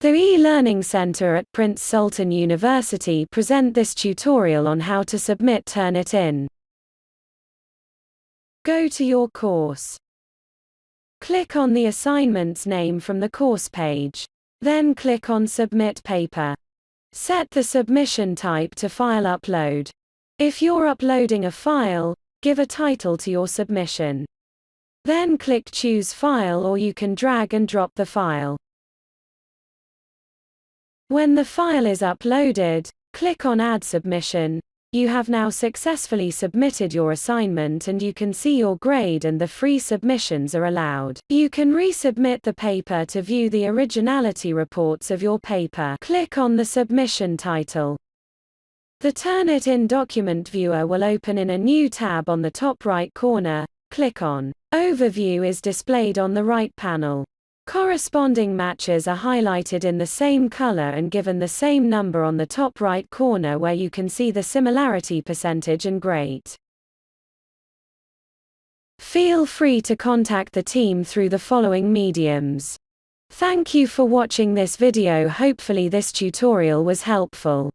The e-Learning Center at Prince Sultan University present this tutorial on how to submit Turnitin. Go to your course. Click on the assignment's name from the course page. Then click on Submit Paper. Set the submission type to File Upload. If you're uploading a file, give a title to your submission. Then click Choose File, or you can drag and drop the file. When the file is uploaded, click on Add Submission. You have now successfully submitted your assignment and you can see your grade, and the free submissions are allowed. You can resubmit the paper. To view the originality reports of your paper, click on the submission title. The Turnitin document viewer will open in a new tab on the top right corner. Click on Overview is displayed on the right panel. Corresponding matches are highlighted in the same color and given the same number on the top right corner, where you can see the similarity percentage and grade. Feel free to contact the team through the following mediums. Thank you for watching this video. Hopefully this tutorial was helpful.